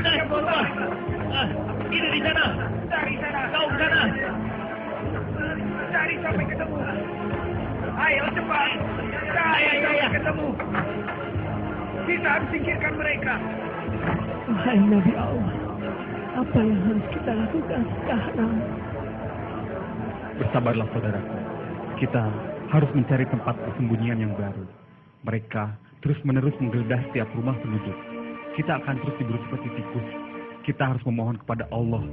Siapa Allah? Ini di sana. Cari sana. Kau ke sana. Cari sampai ketemu. Ayo cepat. Cari sampai ketemu. Kita harus singkirkan mereka. Wahai Nabi Allah, apa yang harus kita lakukan sekarang? Bersabarlah saudaraku. Kita harus mencari tempat persembunyian yang baru. Mereka terus-menerus menggeledah setiap rumah penduduk. Kita akan terus diburu seperti tikus. Kita harus memohon kepada Allah.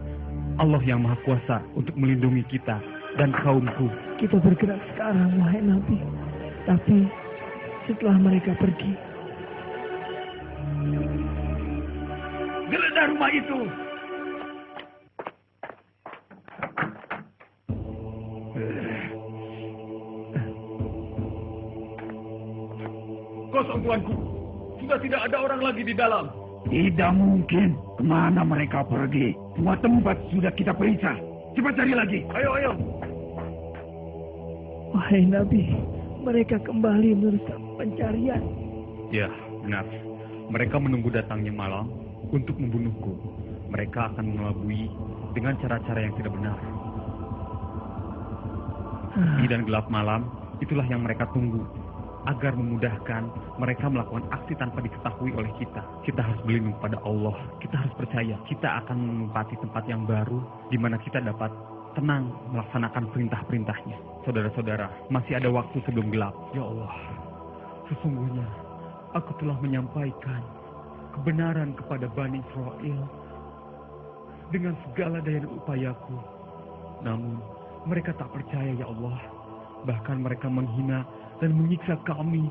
Allah yang Maha Kuasa untuk melindungi kita dan kaumku. Kita bergerak sekarang, wahai Nabi. Tapi setelah mereka pergi, Geledah rumah itu. Kosong tuanku. Sudah tidak ada orang lagi di dalam. Tidak mungkin. Kemana mereka pergi? Semua tempat sudah kita periksa. Cepat cari lagi. Ayo. wahai Nabi, mereka kembali meneruskan pencarian. Ya, benar. Mereka menunggu datangnya malam untuk membunuhku. Mereka akan mengelabui dengan cara-cara yang tidak benar. Sepi dan gelap malam, itulah yang mereka tunggu. Agar memudahkan mereka melakukan aksi tanpa diketahui oleh kita. Kita harus berlindung pada Allah. Kita harus percaya kita akan menempati tempat yang baru di mana kita dapat tenang melaksanakan perintah-perintahnya. Saudara-saudara, masih ada waktu sebelum gelap. Ya Allah, sesungguhnya aku telah menyampaikan kebenaran kepada Bani Israel dengan segala daya dan upayaku. Namun mereka tak percaya, ya Allah. Bahkan mereka menghina dan menyiksa kami.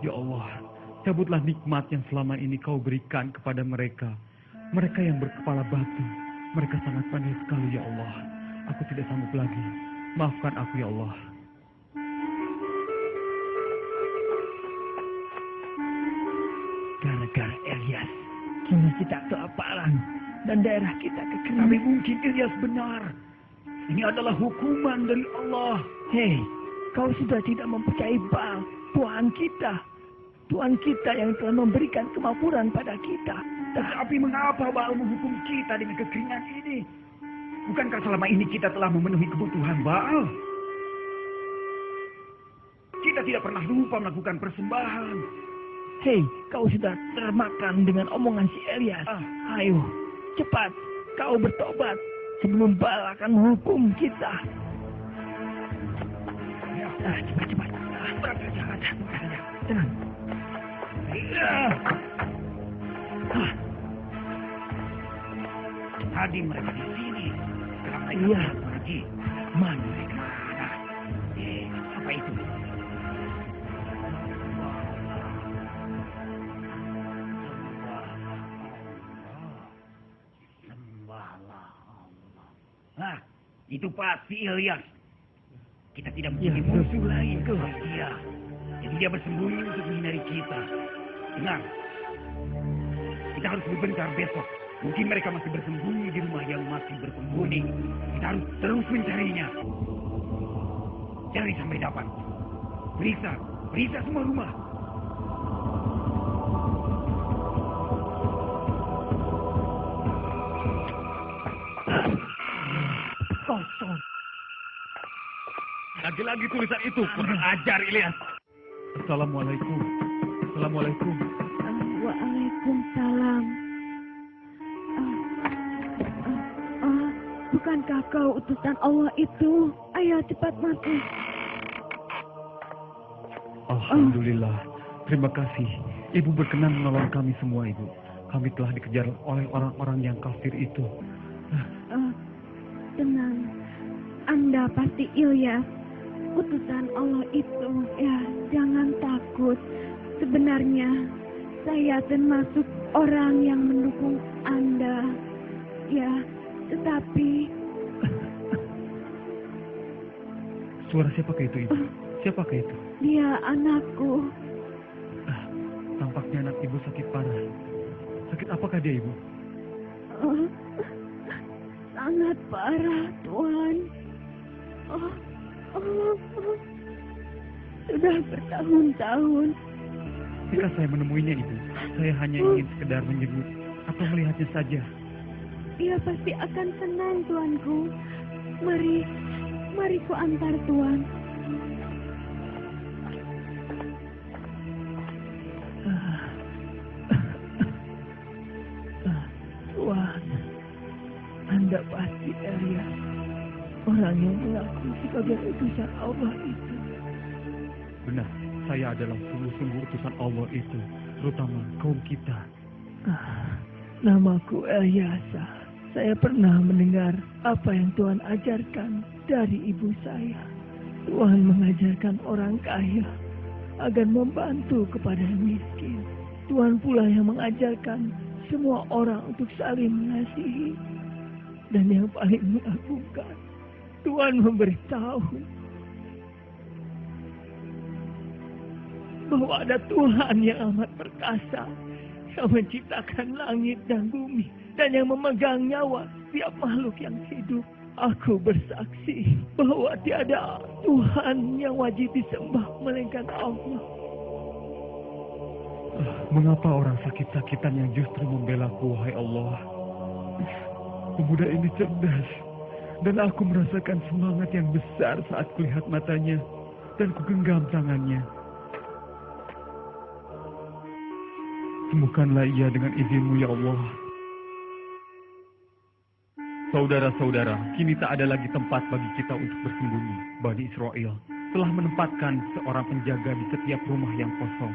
Ya Allah, cabutlah nikmat yang selama ini kau berikan kepada mereka. Mereka yang berkepala batu. Mereka sangat pandai sekali, ya Allah. Aku tidak sanggup lagi. Maafkan aku, ya Allah. Gara-gara Ilyas, kini kita kelaparan dan daerah kita kekeringan. Tapi mungkin Ilyas benar. Ini adalah hukuman dari Allah. Hei, kau sudah tidak mempercayai Baal, Tuhan kita. Tuhan kita yang telah memberikan kemakmuran pada kita. Tapi mengapa Baal menghukum kita dengan kekeringan ini? Bukankah selama ini kita telah memenuhi kebutuhan Baal? Kita tidak pernah lupa melakukan persembahan. Hei, kau sudah termakan dengan omongan si Ilyas. Ayo, cepat, kau bertobat sebelum Baal akan menghukum kita. Cepat. Tenang. Tadi mereka di sini. Sekarang mereka Iya. pergi. Mana mereka? Apa itu? Sembahlah Allah. Nah, itu pasti Ilyas. Kita tidak mempunyai musuh lain kecuali dia. Jadi dia bersembunyi untuk menghindari kita. Tenang. Kita harus berbencar besok. Mungkin mereka masih bersembunyi di rumah yang masih berpenghuni. Kita harus terus mencarinya. Cari sampai dapat. Periksa semua rumah. Kosong. Lagi-lagi tulisan itu, kurang ajar Ilyas. Assalamualaikum. Waalaikumsalam. Bukankah kau utusan Allah itu? Ayo cepat masuk. Alhamdulillah. Terima kasih. Ibu berkenan menolong kami semua, Ibu. Kami telah dikejar oleh orang-orang yang kafir itu. Tenang. Anda pasti Ilyas, utusan Allah itu. Ya, jangan takut. Sebenarnya saya termasuk orang yang mendukung Anda. Ya, tetapi... Suara siapakah itu, Ibu? Siapakah itu? Dia anakku. Tampaknya anak Ibu sakit parah. Sakit apakah dia, Ibu? Sangat parah, Tuhan. Sudah bertahun-tahun. Jika saya menemuinya, Ibu, saya hanya ingin sekedar menjenguk. atau melihatnya saja? Dia pasti akan senang, tuanku. Mari ku antar tuan. Tuan, Anda pasti Elias, orang yang mengaku sebagai utusan Allah itu. Benar, saya adalah sungguh-sungguh utusan Allah itu, terutama kaum kita. Namaku Eliasa. Saya pernah mendengar apa yang Tuhan ajarkan dari ibu saya. Tuhan mengajarkan orang kaya agar membantu kepada yang miskin. Tuhan pula yang mengajarkan semua orang untuk saling mengasihi. Dan yang paling mengagumkan, Tuhan memberitahu bahwa ada Tuhan yang amat perkasa, yang menciptakan langit dan bumi, dan yang memegang nyawa setiap makhluk yang hidup. Aku bersaksi bahwa tiada Tuhan yang wajib disembah melainkan Allah. Mengapa orang sakit-sakitan yang justru membelaku, wahai Allah? Pemuda ini cerdas, dan aku merasakan semangat yang besar saat kulihat matanya, dan kugenggam tangannya. Sembuhkanlah ia dengan izin-Mu, ya Allah. Saudara-saudara, kini tak ada lagi tempat bagi kita untuk bersembunyi. Bani Israel telah menempatkan seorang penjaga di setiap rumah yang kosong.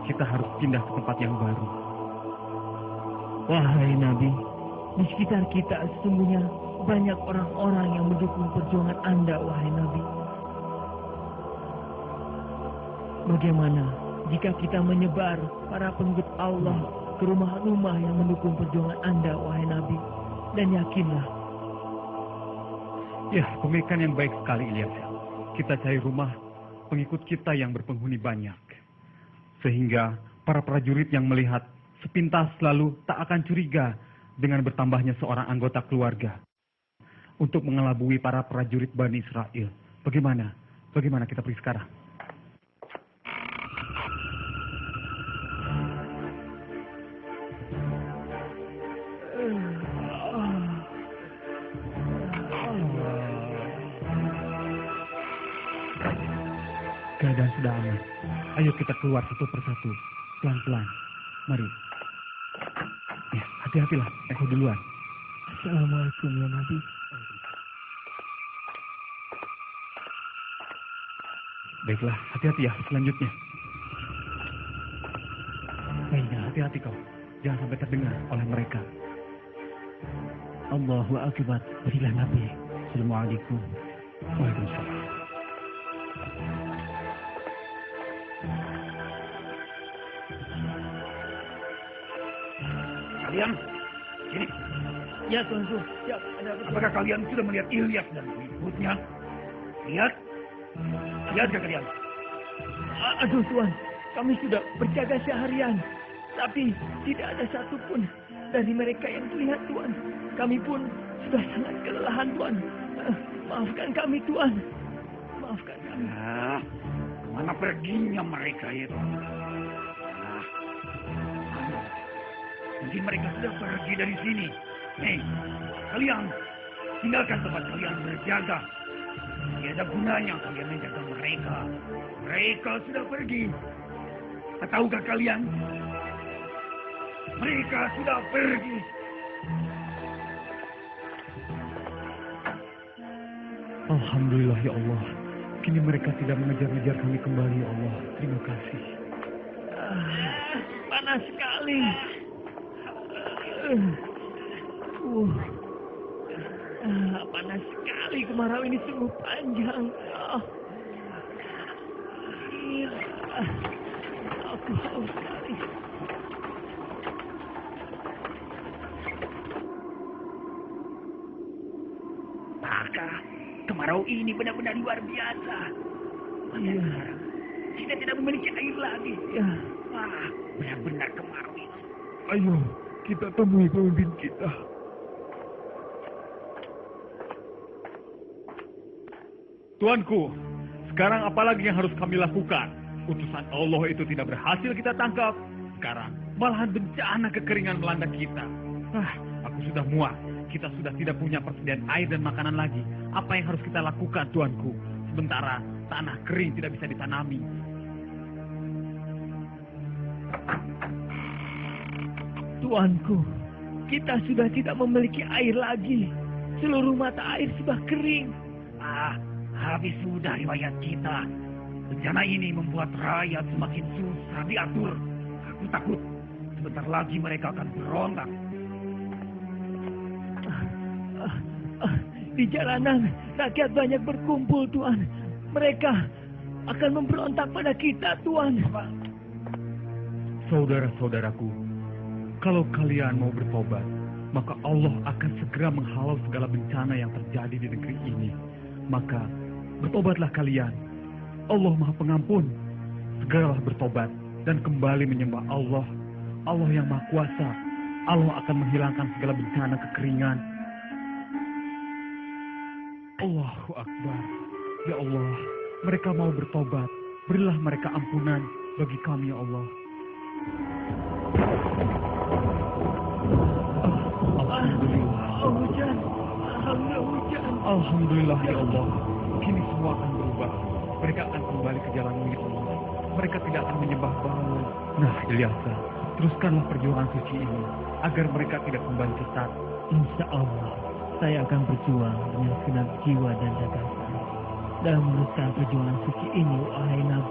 Kita harus pindah ke tempat yang baru. Wahai Nabi, di sekitar kita sesungguhnya banyak orang-orang yang mendukung perjuangan Anda, wahai Nabi. Bagaimana jika kita menyebar para pengikut Allah ke rumah-rumah yang mendukung perjuangan Anda, wahai Nabi? Dan yakinlah. Ya, pemikiran yang baik sekali, Ilyas. Kita cari rumah pengikut kita yang berpenghuni banyak. Sehingga para prajurit yang melihat sepintas lalu tak akan curiga dengan bertambahnya seorang anggota keluarga untuk mengelabui para prajurit Bani Israel. Bagaimana? Bagaimana kita pergi sekarang? Keadaan sudah aman. Ayo kita keluar satu persatu. Pelan-pelan. Mari. Ya, hati-hatilah. Aku duluan. Assalamualaikum ya Nabi. Baiklah, hati-hati ya selanjutnya. Baiklah, hati-hati kau. Jangan sampai terdengar oleh mereka. Allahu Akbar. Berilah Nabi. Assalamualaikum. Waalaikumsalam. Kalian, sini. Ya tuanku. Siap. Apakah kalian sudah melihat Ilyas dan pengikutnya? Lihat? Lihatkah kalian? Aduh Tuan, kami sudah berjaga seharian. Tapi tidak ada satupun dari mereka yang terlihat Tuan. Kami pun sudah sangat kelelahan Tuan. Maafkan kami Tuan. Maafkan kami. Kemana perginya mereka itu? Mungkin mereka sudah pergi dari sini. Hei, kalian tinggalkan tempat kalian berjaga. Tidak ada gunanya kalian menjaga mereka. Mereka sudah pergi. Tahukah kalian? Mereka sudah pergi. Alhamdulillah ya Allah. Kini mereka tidak mengejar-ngejar kami kembali ya Allah. Terima kasih. Panas sekali. Panas sekali, kemarau ini sungguh panjang. Aku haus sekali. Maka kemarau ini benar-benar luar biasa. Iya. Sekarang kita tidak memiliki air lagi. Ya. Wah, benar-benar kemarau ini. Ayo, kita temui pemimpin kita. Tuanku, sekarang apa lagi yang harus kami lakukan? Utusan Allah itu tidak berhasil kita tangkap. Sekarang Malahan bencana kekeringan melanda kita. Aku sudah muak. Kita sudah tidak punya persediaan air dan makanan lagi. Apa yang harus kita lakukan, tuanku? Sementara tanah kering tidak bisa ditanami. Tuanku, kita sudah tidak memiliki air lagi. Seluruh mata air sudah kering. Habis sudah riwayat kita. Bencana ini membuat rakyat semakin susah diatur. Aku takut sebentar lagi mereka akan berontak. Di jalanan, rakyat banyak berkumpul, Tuan. Mereka akan memberontak pada kita, Tuan. Saudara-saudaraku, kalau kalian mau bertobat, maka Allah akan segera menghalau segala bencana yang terjadi di negeri ini. Maka bertobatlah kalian. Allah Maha Pengampun. Segeralah bertobat dan kembali menyembah Allah. Allah yang Maha Kuasa. Allah akan menghilangkan segala bencana kekeringan. Allahu Akbar. Ya Allah, mereka mau bertobat. Berilah mereka ampunan bagi kami, ya Allah. Alhamdulillah. Hujan. Alhamdulillah ya Allah. Kini semua akan berubah. Mereka akan kembali ke jalanmu ya Allah. Mereka tidak akan menyembah Ba'al. Nah, Ilyasa, teruskanlah perjuangan suci ini agar mereka tidak kembali sesat. Insya Allah, saya akan berjuang dengan segenap jiwa dan gagasan dalam meneruskan perjuangan suci ini, wahai Nabi.